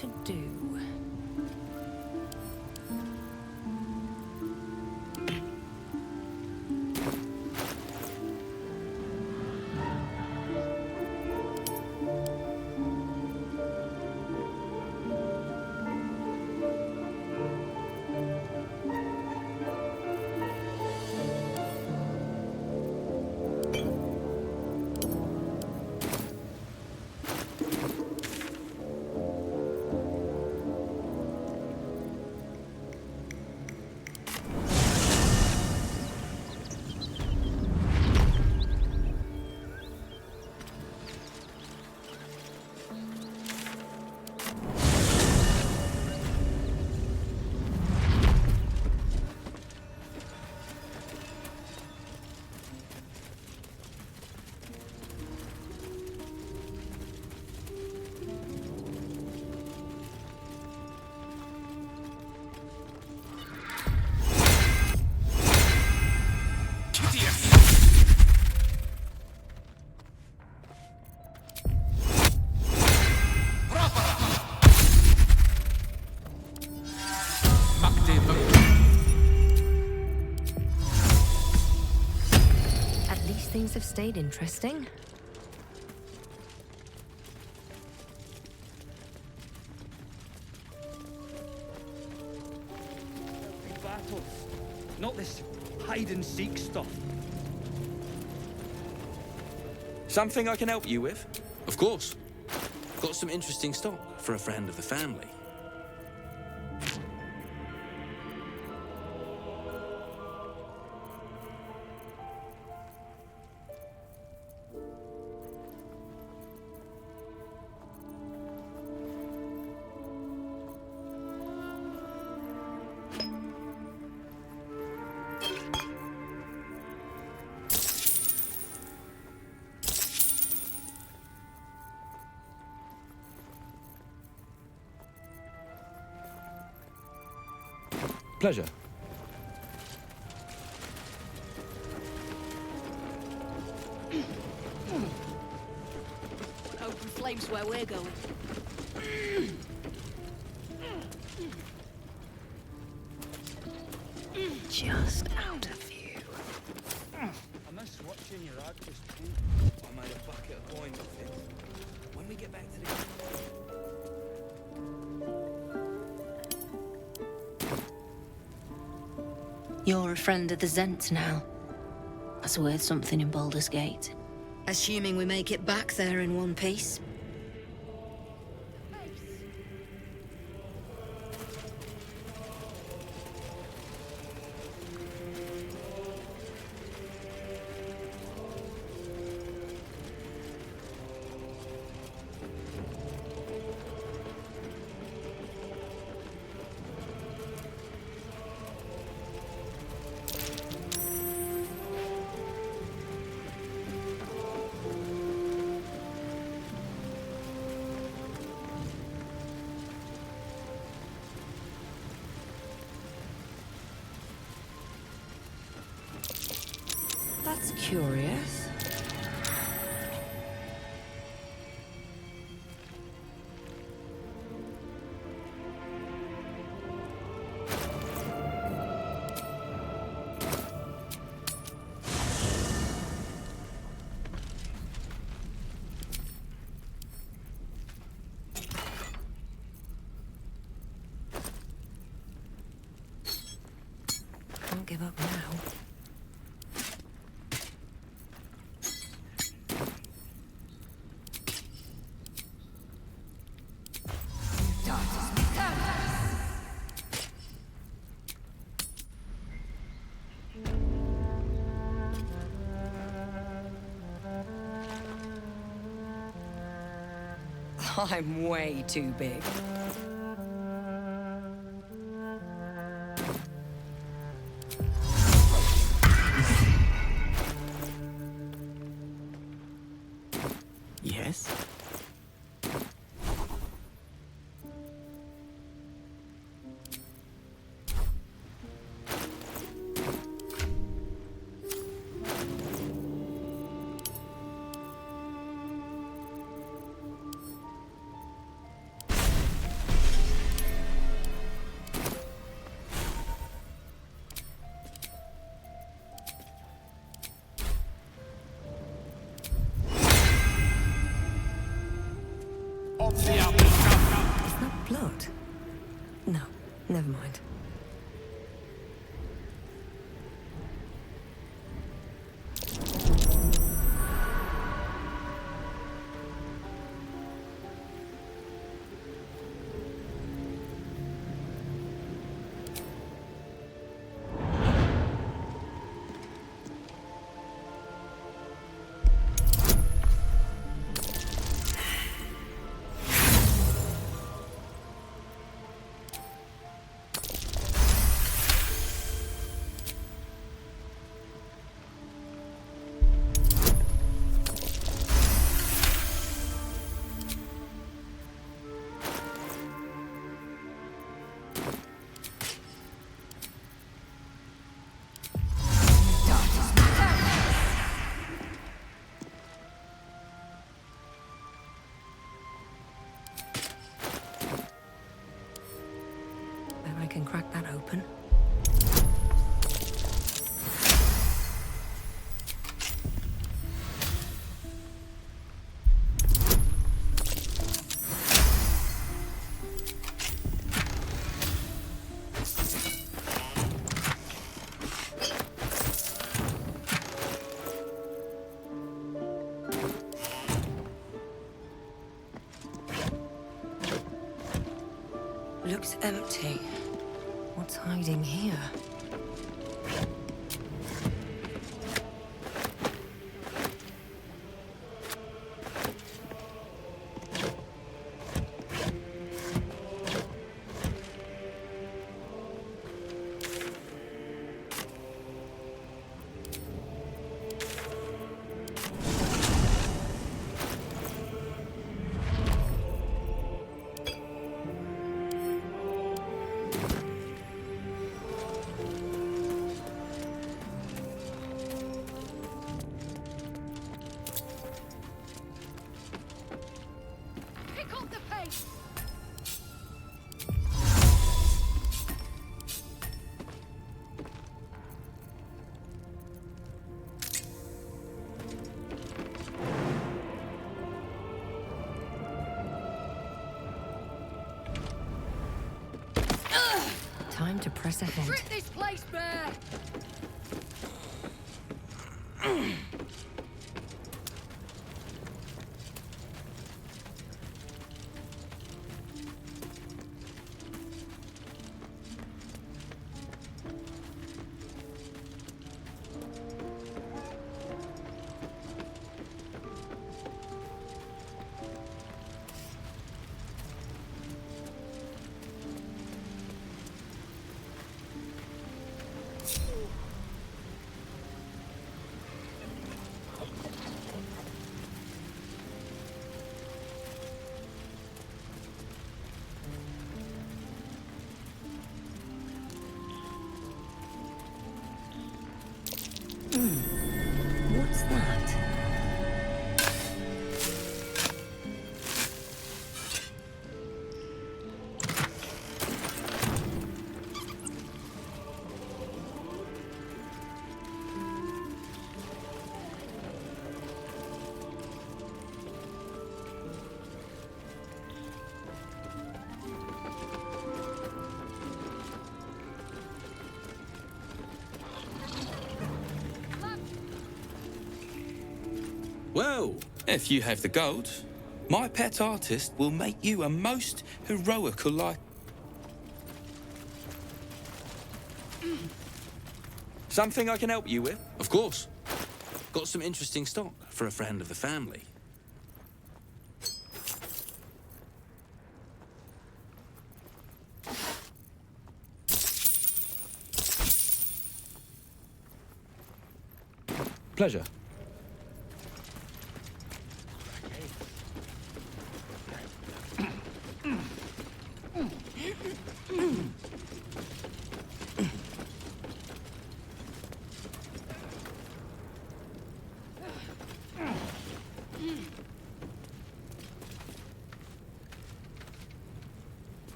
to do? Things have stayed interesting. Big battles, not this hide and seek stuff. Something I can help you with? Of course. Got some interesting stock for a friend of the family. Pleasure. Open flames where we're going. Just out of view. I miss watching your artist paint. I made a bucket of coins off it. When we get back to the... You're a friend of the Zent now. That's worth something in Baldur's Gate. Assuming we make it back there in one piece. That's curious. Can't give up now. I'm way too big. Yes? that blood? No, never mind. I can crack that open. Looks empty. What's hiding here? Time to press ahead. Strip this place bare! What's that? Well, if you have the gold, my pet artist will make you a most heroical life. Something I can help you with? Of course. Got some interesting stock for a friend of the family. Pleasure.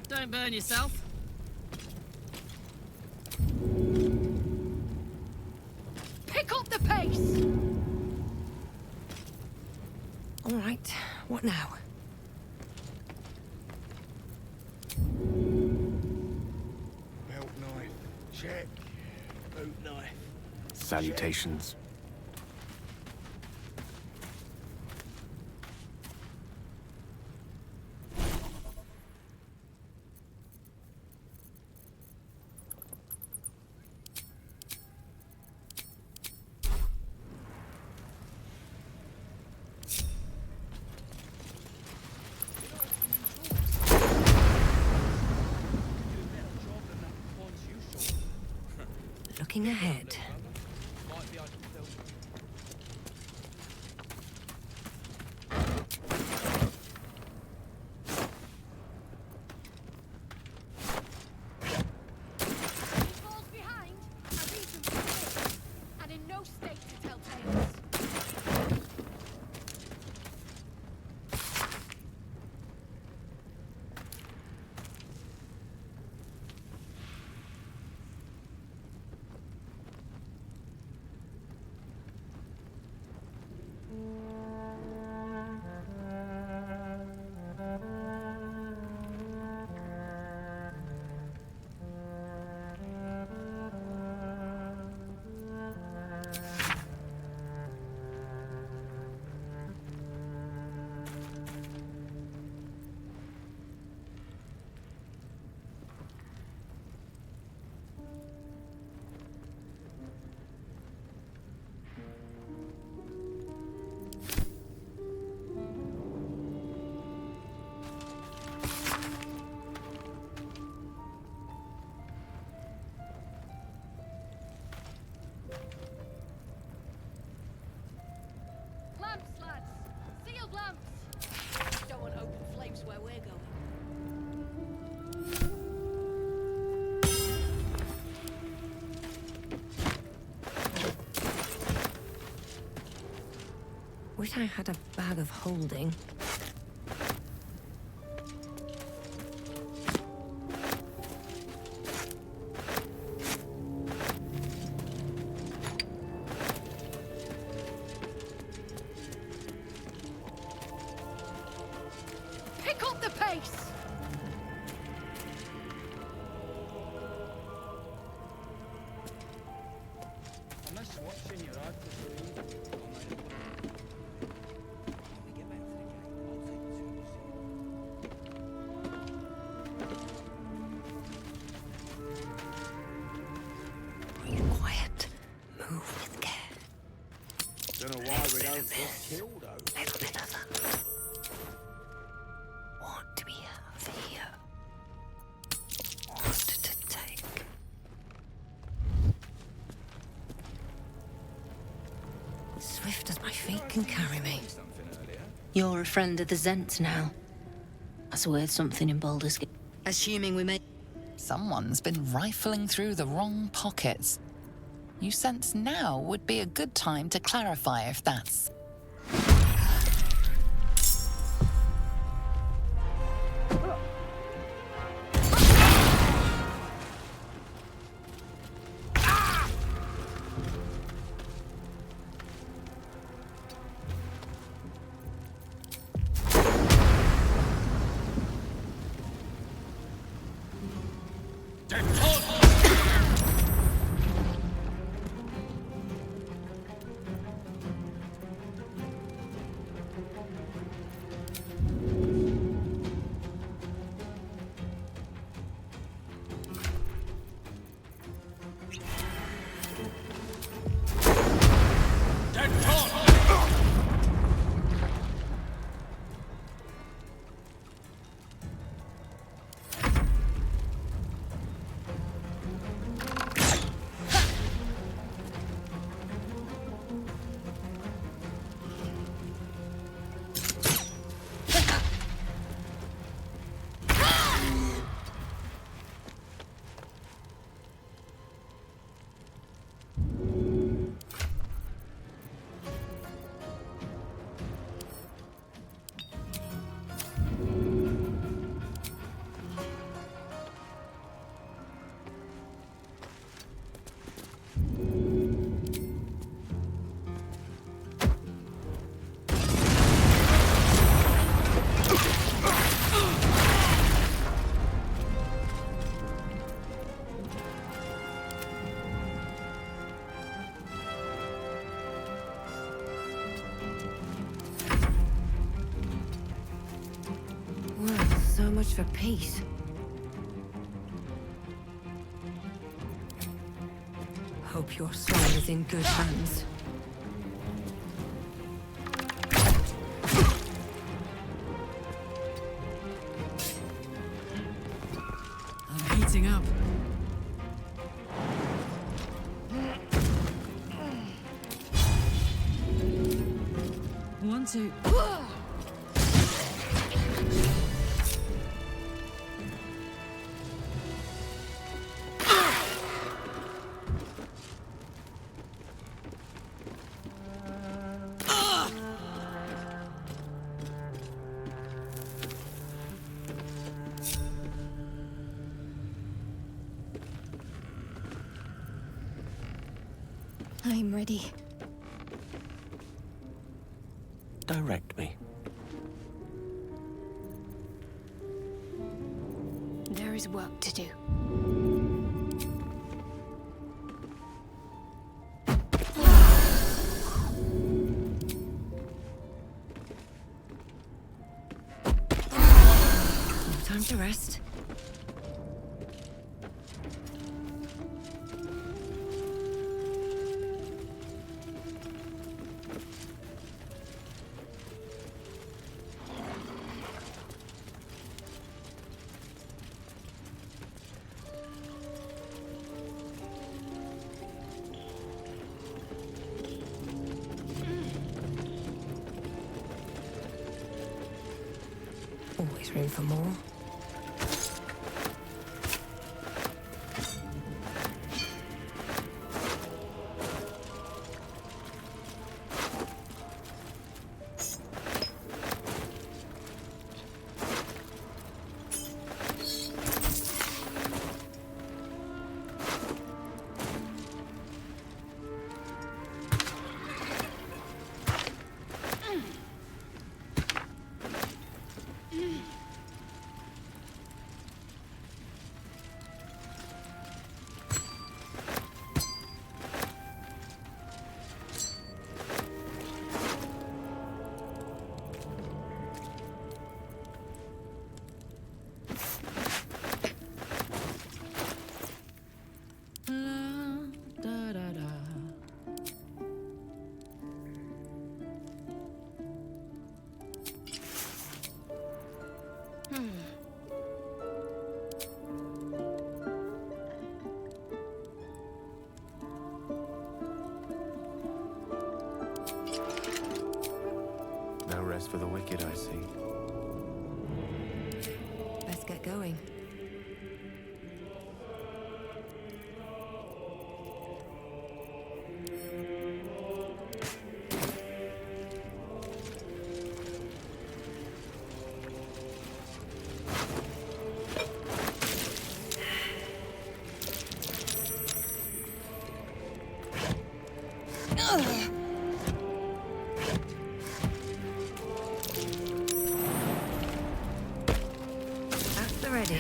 Don't burn yourself. Check. Boot knife. Salutations. Looking ahead. Falls behind, a reason for this, and in no state to tell tales. Lamps, lads! Sealed lamps! Don't want open flames where we're going. Wish I had a bag of holding. Pick up the pace! I miss watching your ad for the Breathe quiet. Move with care. Don't know why we don't get killed, though. Little bit of what do we have here? What to take? Swift as my feet can carry me. You're a friend of the Zent now. That's worth something in Baldur's Gate. Assuming we make... Someone's been rifling through the wrong pockets. You sense now would be a good time to clarify if that's... for peace. Hope your soul is in good hands. I'm heating up. One, two. I'm ready. Direct me. There is work to do. No time to rest. Always room for more. No rest for the wicked, I see. Let's get going. After ready.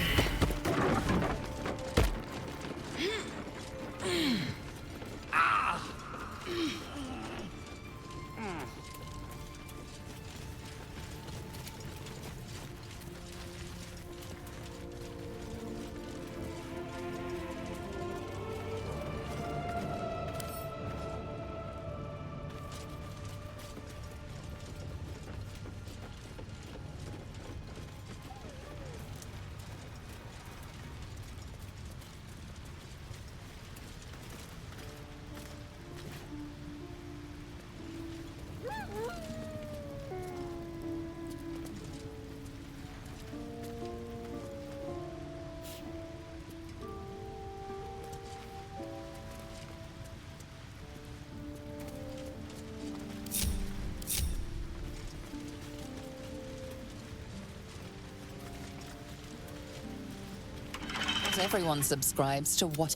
Not everyone subscribes to what.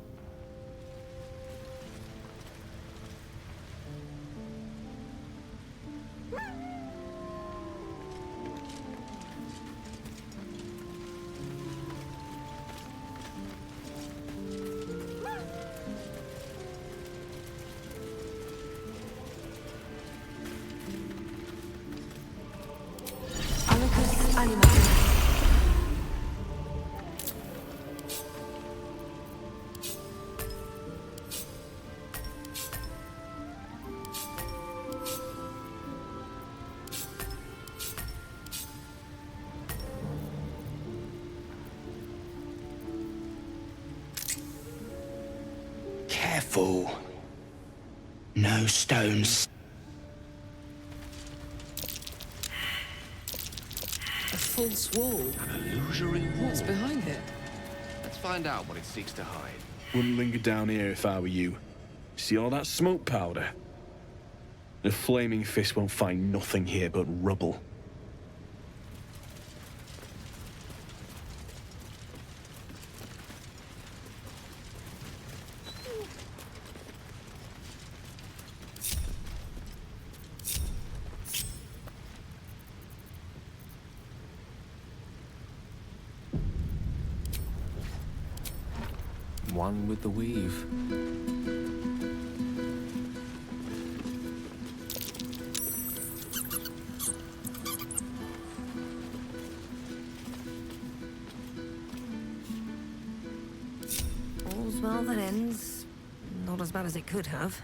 Alucus animatus. fool. No stones. A false wall. An illusory wall. What's behind it? Let's find out what it seeks to hide. Wouldn't linger down here if I were you. See all that smoke powder? The flaming fist won't find nothing here but rubble. One with the weave. All's well that ends. Not as bad as it could have.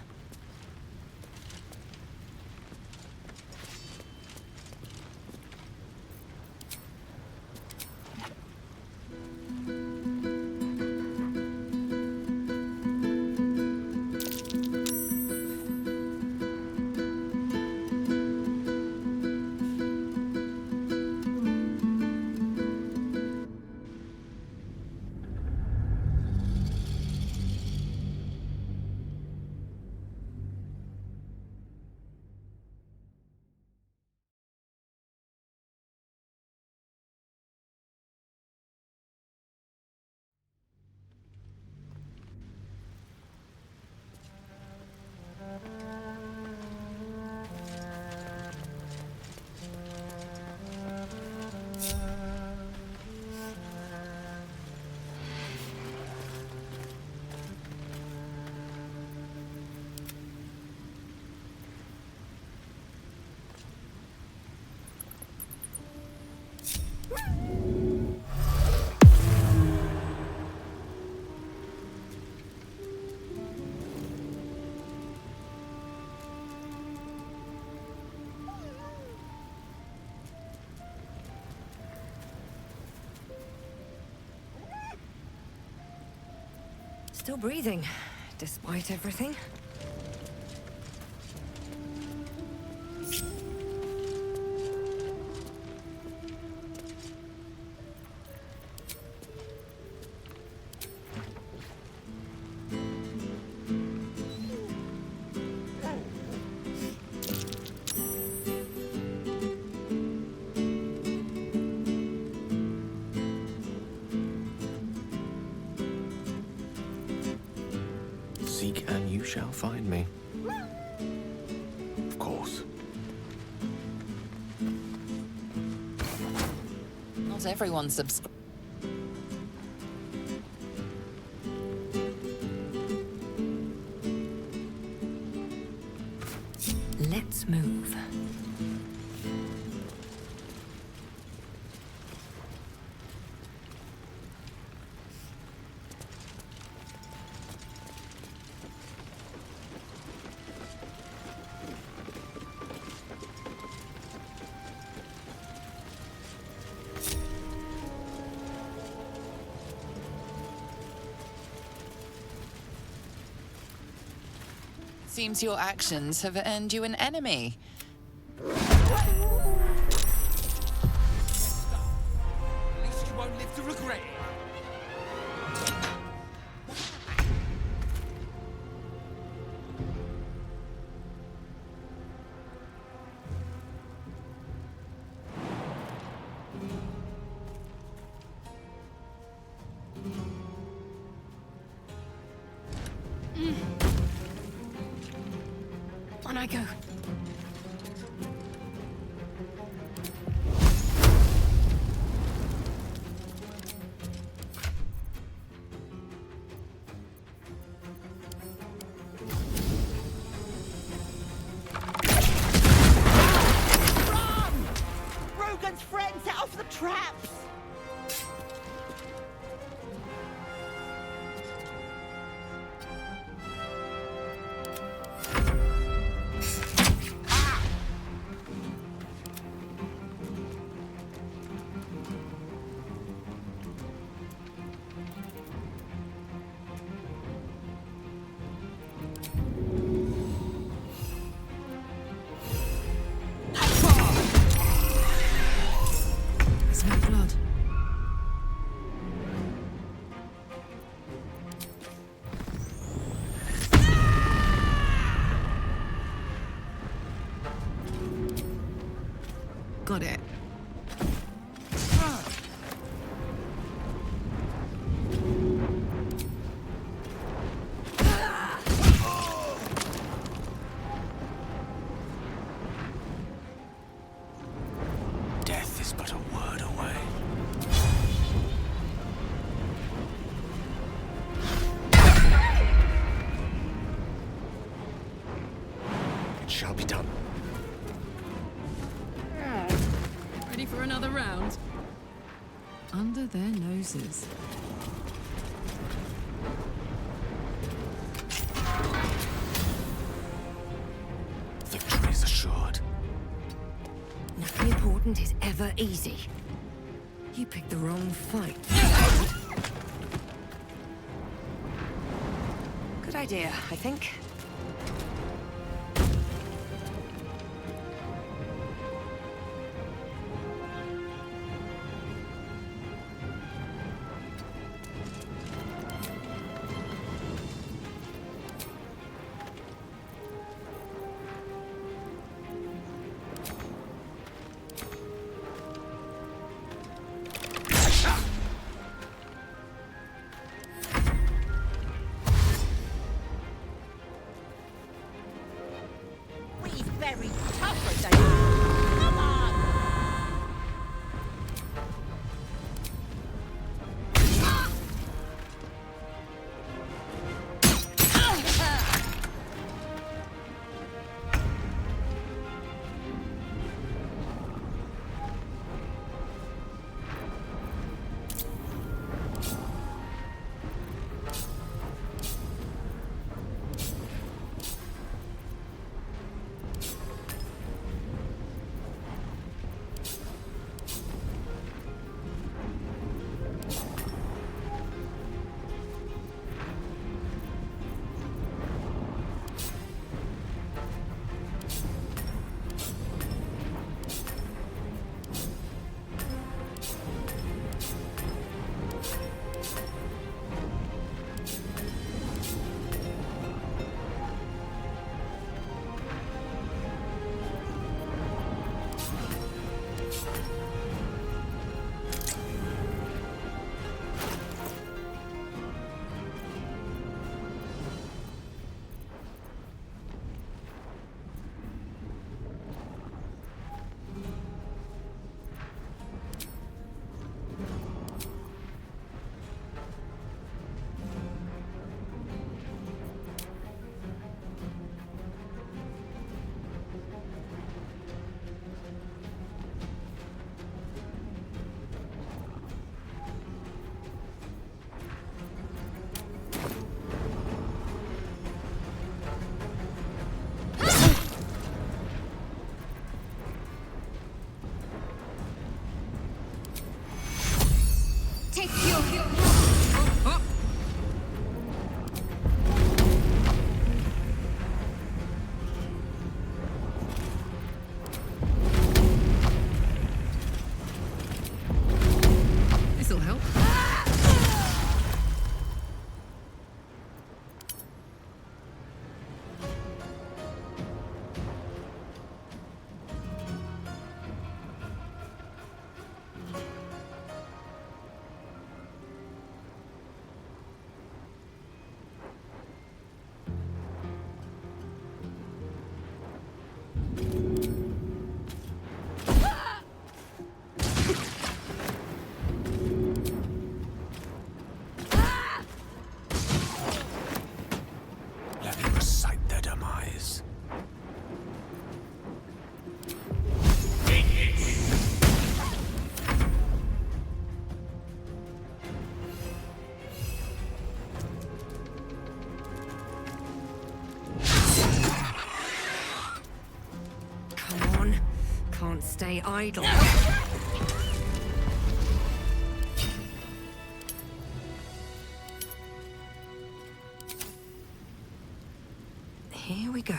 Still breathing, despite everything. Seek and you shall find me. Of course. Not everyone subscribes. Let's move. Seems your actions have earned you an enemy. At least you won't live to regret it. On I go. Run! Rogan's friend set off the traps! shall be done. Ready for another round? Under their noses. Victory is assured. Nothing important is ever easy. You picked the wrong fight. Good idea, I think. Very tough, Dave. Come on! This'll help. Let me recite their demise. Come on. Can't stay idle. Here we go.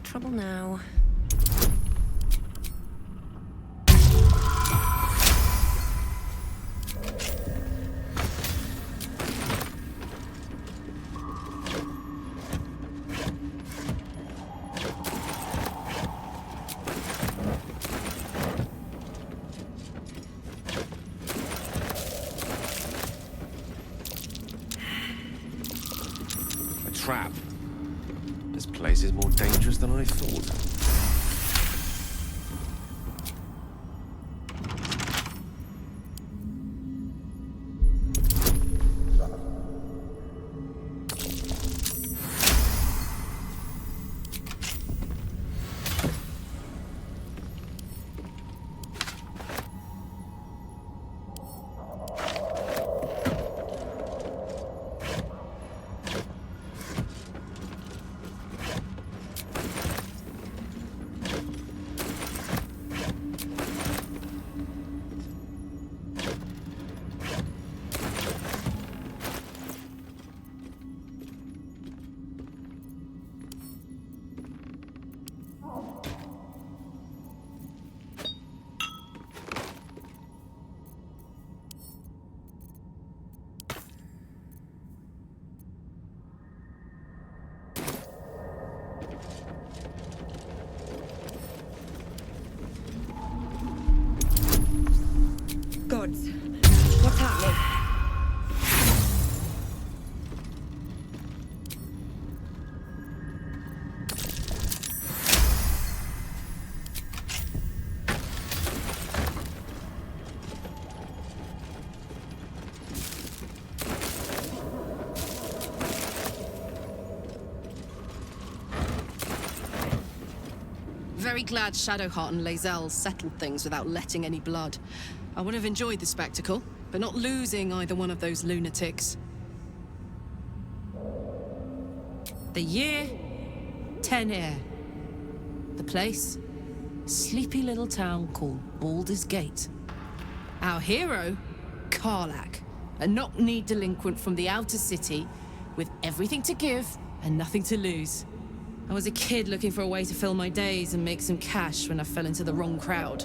trouble now. A trap. This place is more dangerous than I thought. Gods, what's happening? Very glad Shadowheart and Lae'zel settled things without letting any blood. I would have enjoyed the spectacle, but not losing either one of those lunatics. The year, Tenir. The place, sleepy little town called Baldur's Gate. Our hero, Karlach, a knock-knee delinquent from the outer city with everything to give and nothing to lose. I was a kid looking for a way to fill my days and make some cash when I fell into the wrong crowd.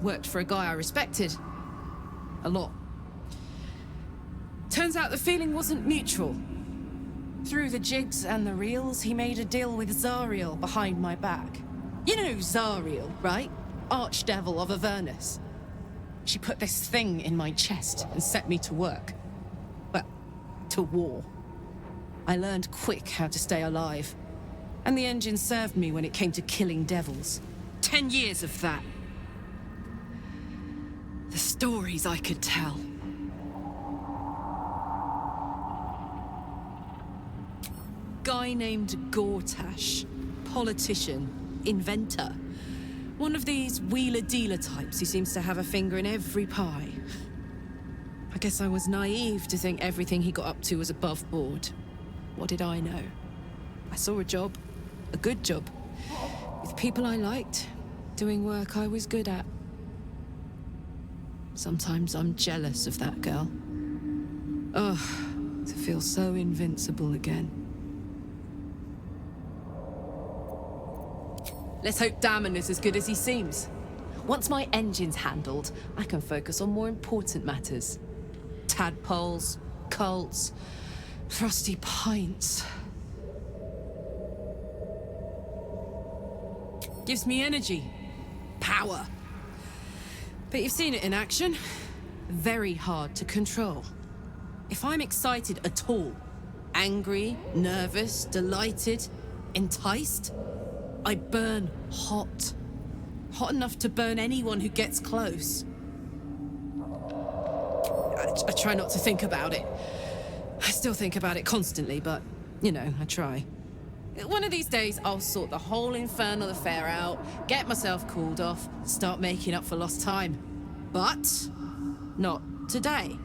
Worked for a guy I respected. A lot. Turns out the feeling wasn't mutual. Through the jigs and the reels, he made a deal with Zariel behind my back. You know Zariel, right? Archdevil of Avernus. She put this thing in my chest and set me to work. Well, to war. I learned quick how to stay alive. And the engine served me when it came to killing devils. 10 years of that. The stories I could tell. Guy named Gortash. Politician. Inventor. One of these wheeler-dealer types who seems to have a finger in every pie. I guess I was naive to think everything he got up to was above board. What did I know? I saw a job. A good job. With people I liked. Doing work I was good at. Sometimes I'm jealous of that girl. Ugh, to feel so invincible again. Let's hope Damon is as good as he seems. Once my engine's handled, I can focus on more important matters. Tadpoles, cults, frosty pints. Gives me energy, power. But you've seen it in action. Very hard to control. If I'm excited at all, angry, nervous, delighted, enticed, I burn hot. Hot enough to burn anyone who gets close. I try not to think about it. I still think about it constantly, but, you know, I try. One of these days, I'll sort the whole infernal affair out, get myself cooled off, start making up for lost time. But not today.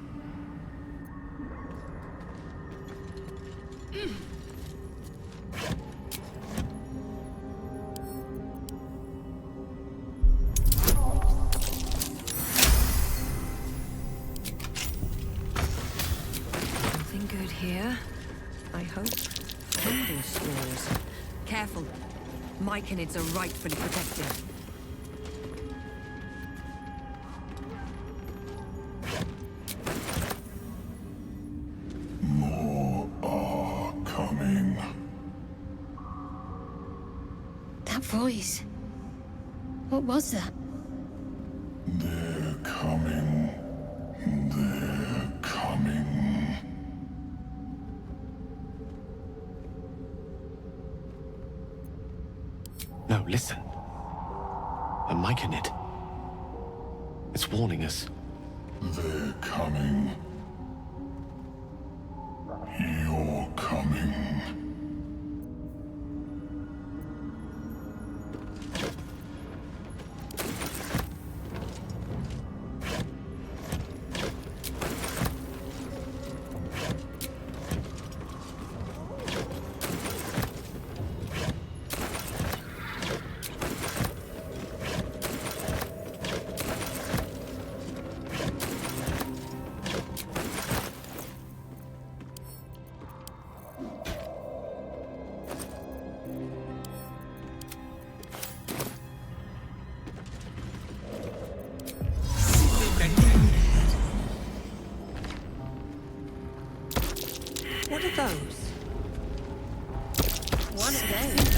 Nothing good here, I hope. Candle stores. Careful, Myconids are rightfully protected. More are coming. That voice. What was that? They're coming. They're coming. No, listen. A Myconid. It's warning us. They're coming. You're coming. What are those? One of those.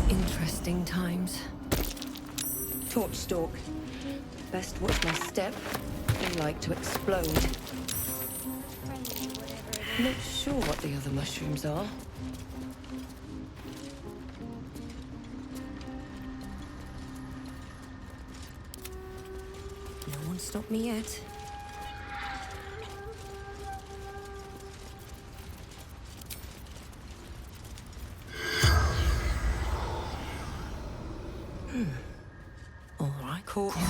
Interesting times. Torch stalk. Best watch my step. They like to explode. Not sure what the other mushrooms are. No one stopped me yet. All right, corpses.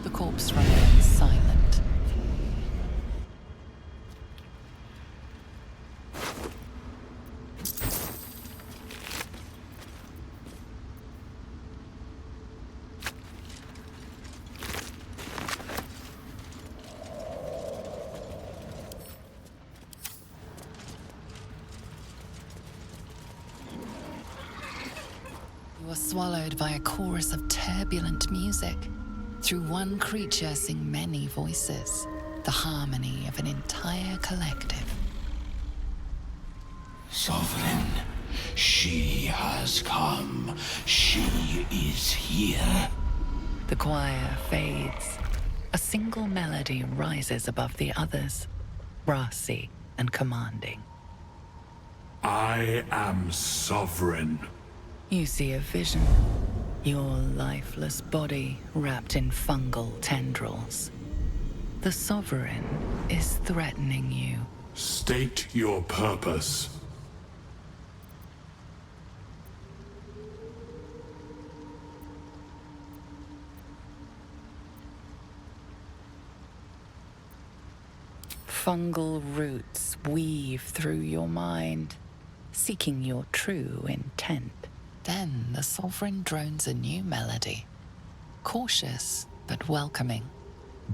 The corpse remains silent. You are swallowed by a chorus of turbulent music. Through one creature sing many voices, the harmony of an entire collective. Sovereign, she has come. She is here. The choir fades. A single melody rises above the others, brassy and commanding. I am sovereign. You see a vision. Your lifeless body wrapped in fungal tendrils. The Sovereign is threatening you. State your purpose. Fungal roots weave through your mind, seeking your true intent. Then the Sovereign drones a new melody, cautious but welcoming.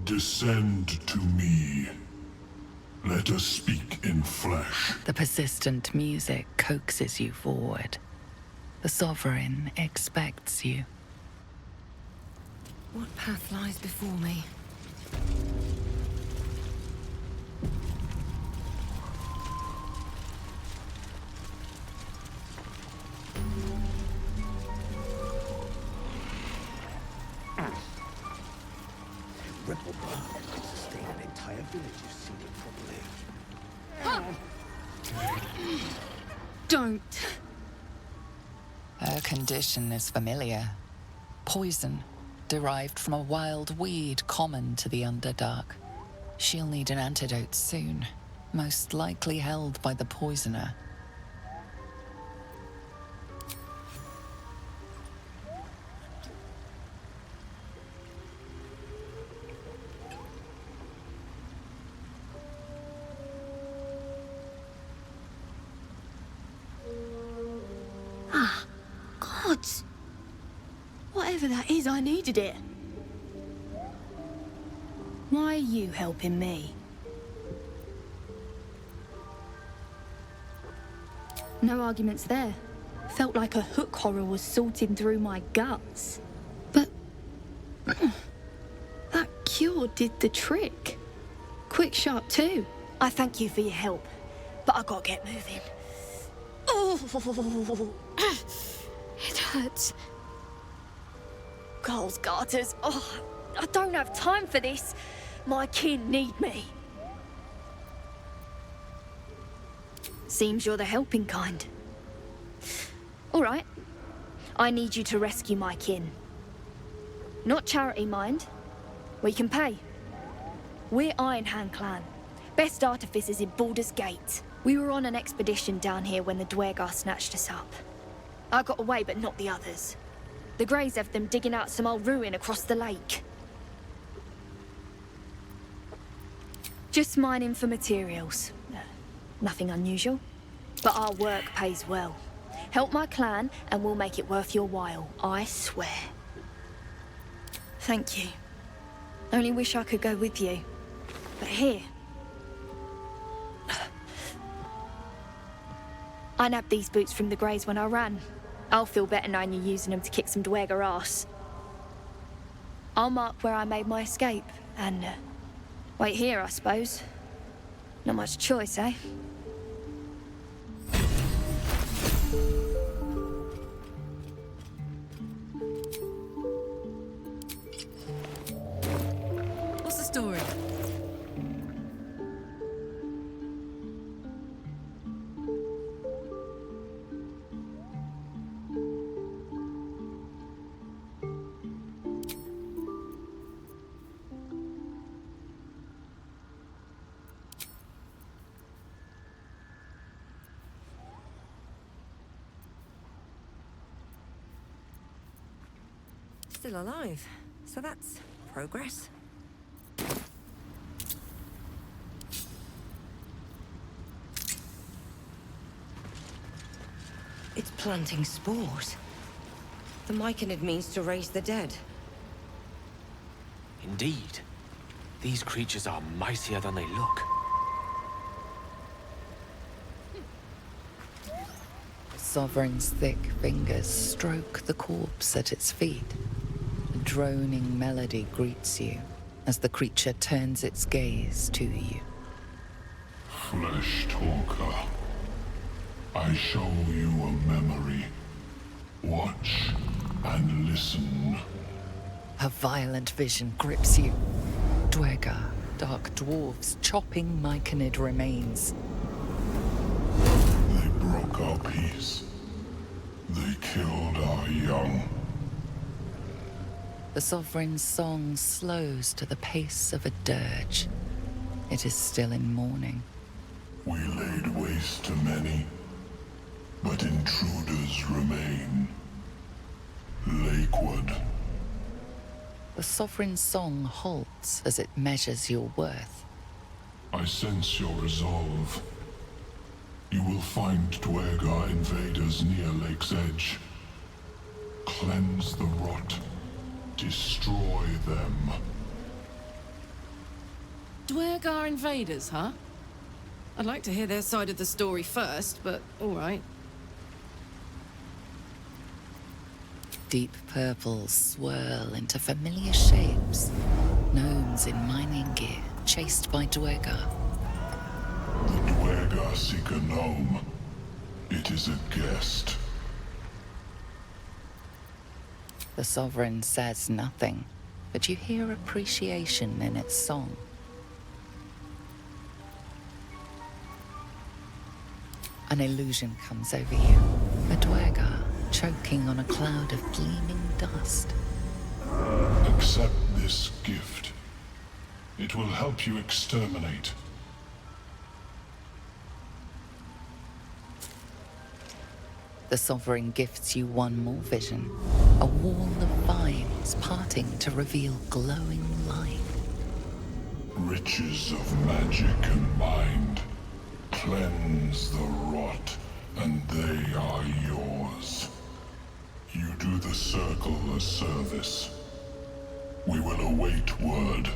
Descend to me. Let us speak in flesh. The persistent music coaxes you forward. The Sovereign expects you. What path lies before me? Ripple burn can sustain an entire village. Don't. Her condition is familiar. Poison, derived from a wild weed common to the Underdark. She'll need an antidote soon, most likely held by the poisoner. Gods! Whatever that is, I needed it. Why are you helping me? No arguments there. Felt like a hook horror was sorting through my guts. But... that cure did the trick. Quick, sharp too. I thank you for your help, but I gotta get moving. Oh, it hurts. Girls' garters. Oh, I don't have time for this. My kin need me. Seems you're the helping kind. All right. I need you to rescue my kin. Not charity, mind. We can pay. We're Iron Hand Clan. Best artificers in Baldur's Gate. We were on an expedition down here when the Dwergar snatched us up. I got away, but not the others. The Greys have them digging out some old ruin across the lake. Just mining for materials. Nothing unusual. But our work pays well. Help my clan and we'll make it worth your while, I swear. Thank you. Only wish I could go with you. But here... I nabbed these boots from the Greys when I ran. I'll feel better knowing you're using them to kick some Dwergar ass. I'll mark where I made my escape, and wait here, I suppose. Not much choice, eh? What's the story? Still alive, so that's progress. It's planting spores. The Myconid means to raise the dead. Indeed. These creatures are mightier than they look. Sovereign's thick fingers stroke the corpse at its feet. A droning melody greets you as the creature turns its gaze to you. Flesh talker, I show you a memory. Watch and listen. A violent vision grips you. Dwergar, dark dwarves chopping Myconid remains. They broke our peace. They killed our young. The Sovereign's song slows to the pace of a dirge. It is still in mourning. We laid waste to many, but intruders remain. Lakeward. The Sovereign's song halts as it measures your worth. I sense your resolve. You will find Dwergar invaders near Lake's Edge. Cleanse the rot. Destroy them. Dwergar invaders, huh? I'd like to hear their side of the story first, but all right. Deep purples swirl into familiar shapes. Gnomes in mining gear, chased by Dwergar. The Dwergar seek a gnome. It is a guest. The Sovereign says nothing, but you hear appreciation in its song. An illusion comes over you. A dwergar choking on a cloud of gleaming dust. Accept this gift. It will help you exterminate. The Sovereign gifts you one more vision. A wall of vines parting to reveal glowing light. Riches of magic and mind. Cleanse the rot, and they are yours. You do the Circle a service. We will await word.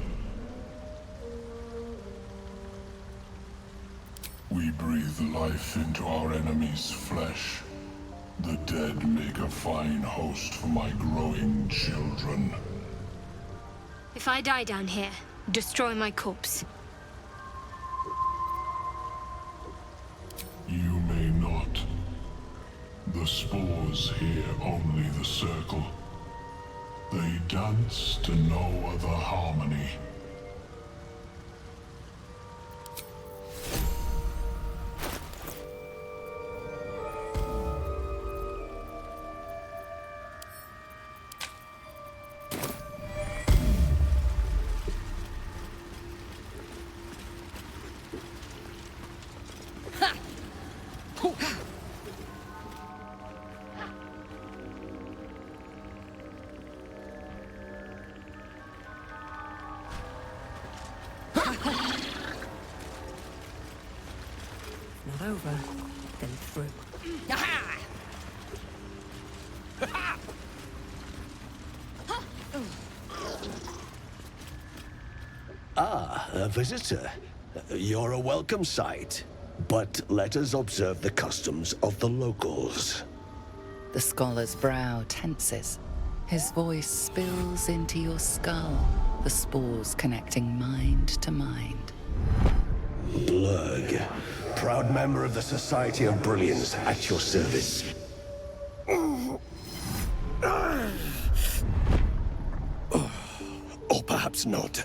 We breathe life into our enemy's flesh. The dead make a fine host for my growing children. If I die down here, destroy my corpse. You may not. The spores hear only the Circle. They dance to no other harmony. Not over, then through. Ah, a visitor. You're a welcome sight. But let us observe the customs of the locals. The scholar's brow tenses. His voice spills into your skull, the spores connecting mind to mind. Blurg, proud member of the Society of Brilliance, at your service. Or perhaps not.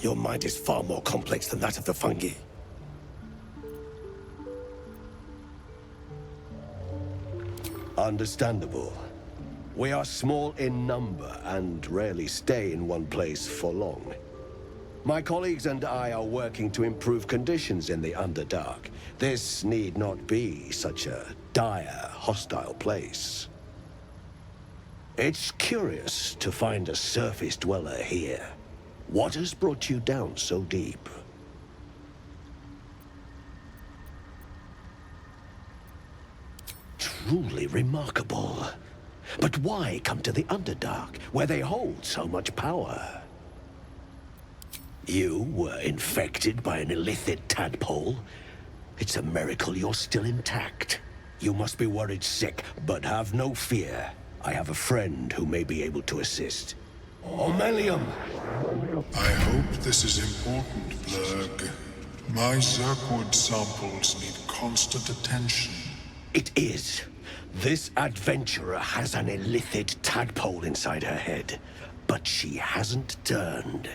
Your mind is far more complex than that of the fungi. Understandable. We are small in number and rarely stay in one place for long. My colleagues and I are working to improve conditions in the Underdark. This need not be such a dire, hostile place. It's curious to find a surface dweller here. What has brought you down so deep? Truly remarkable. But why come to the Underdark, where they hold so much power? You were infected by an illithid tadpole? It's a miracle you're still intact. You must be worried sick, but have no fear. I have a friend who may be able to assist. Omelium! I hope this is important, Blurg. My Zerkwood samples need constant attention. It is. This adventurer has an illithid tadpole inside her head, but she hasn't turned.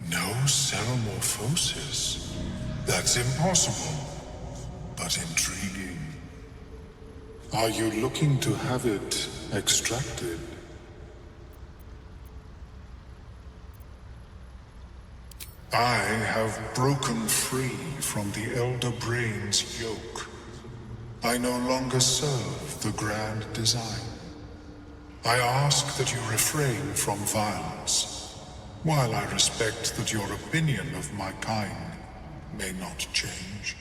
No ceremorphosis. That's impossible, but intriguing. Are you looking to have it extracted? I have broken free from the Elder Brain's yoke. I no longer serve the grand design. I ask that you refrain from violence, while I respect that your opinion of my kind may not change.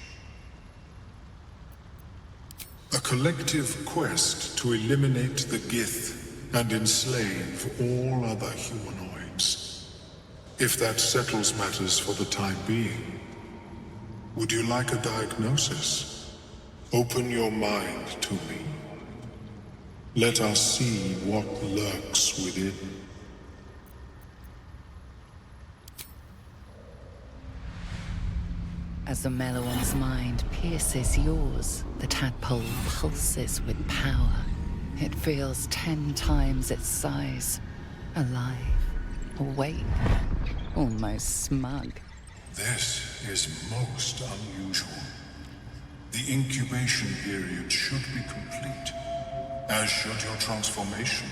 A collective quest to eliminate the Gith and enslave all other humanoids. If that settles matters for the time being, would you like a diagnosis? Open your mind to me. Let us see what lurks within. As the Meloan's mind pierces yours, the tadpole pulses with power. It feels 10 times its size. Alive, awake, almost smug. This is most unusual. The incubation period should be complete, as should your transformation.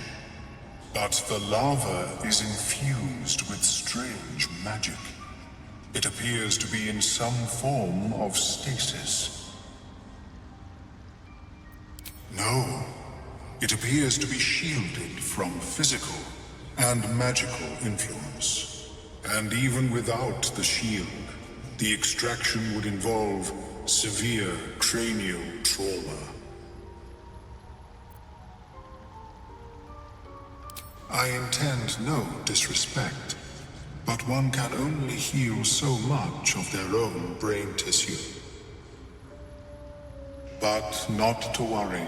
But the lava is infused with strange magic. It appears to be in some form of stasis. No, it appears to be shielded from physical and magical influence. And even without the shield, the extraction would involve severe cranial trauma. I intend no disrespect, but one can only heal so much of their own brain tissue. But not to worry.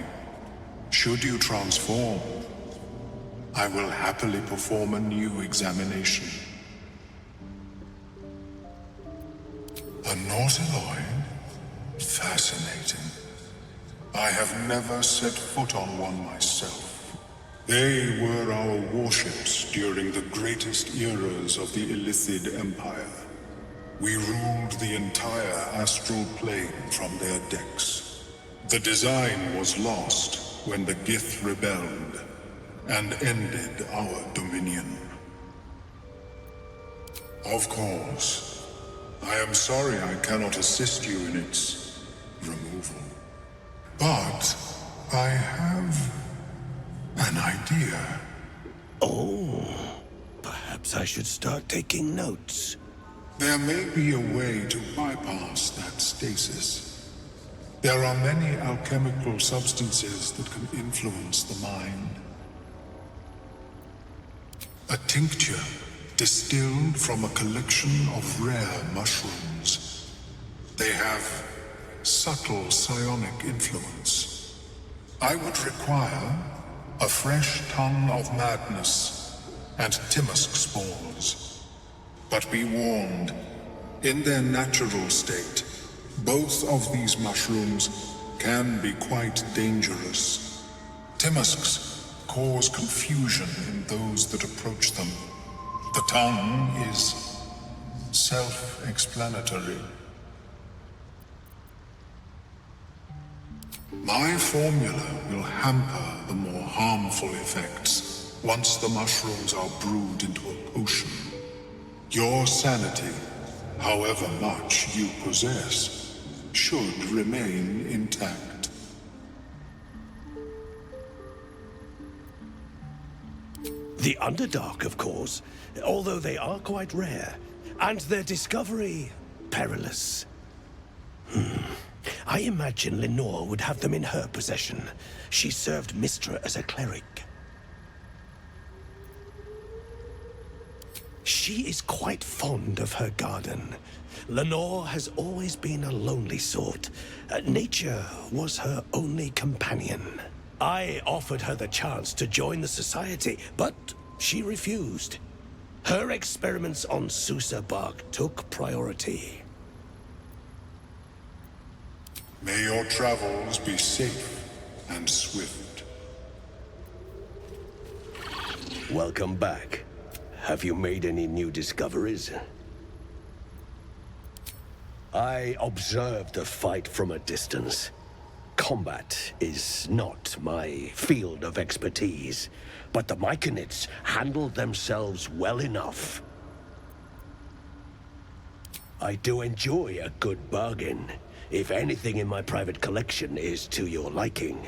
Should you transform, I will happily perform a new examination. A nautiloid? Fascinating. I have never set foot on one myself. They were our warships during the greatest eras of the Illithid Empire. We ruled the entire astral plane from their decks. The design was lost when the Gith rebelled and ended our dominion. Of course, I am sorry I cannot assist you in its removal. But I have an idea. Oh, perhaps I should start taking notes. There may be a way to bypass that stasis. There are many alchemical substances that can influence the mind. A tincture distilled from a collection of rare mushrooms. They have subtle psionic influence. I would require a fresh ton of madness and Timusk spores. But be warned, in their natural state, both of these mushrooms can be quite dangerous. Timusks cause confusion in those that approach them. The tongue is self-explanatory. My formula will hamper the more harmful effects once the mushrooms are brewed into a potion. Your sanity, however much you possess, should remain intact. The Underdark, of course, although they are quite rare, and their discovery perilous. I imagine Lenore would have them in her possession. She served Mistra as a cleric. She is quite fond of her garden. Lenore has always been a lonely sort. Nature was her only companion. I offered her the chance to join the society, but she refused. Her experiments on Susa bark took priority. May your travels be safe and swift. Welcome back. Have you made any new discoveries? I observed the fight from a distance. Combat is not my field of expertise, but the Maikonids handled themselves well enough. I do enjoy a good bargain, if anything in my private collection is to your liking.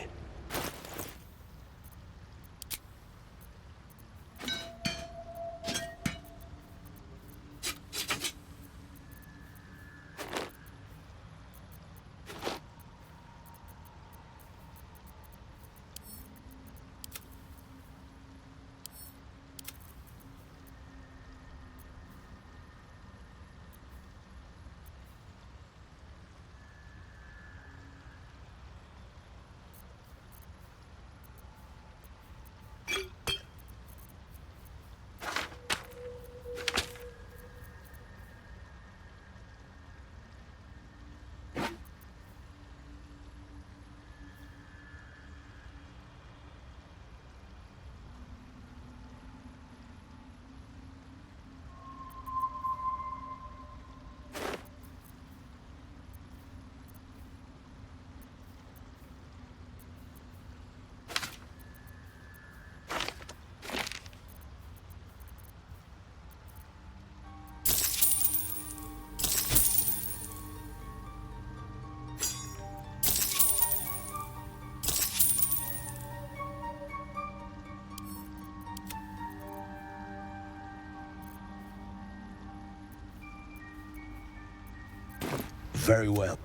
Very well.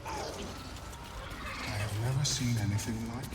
I have never seen anything like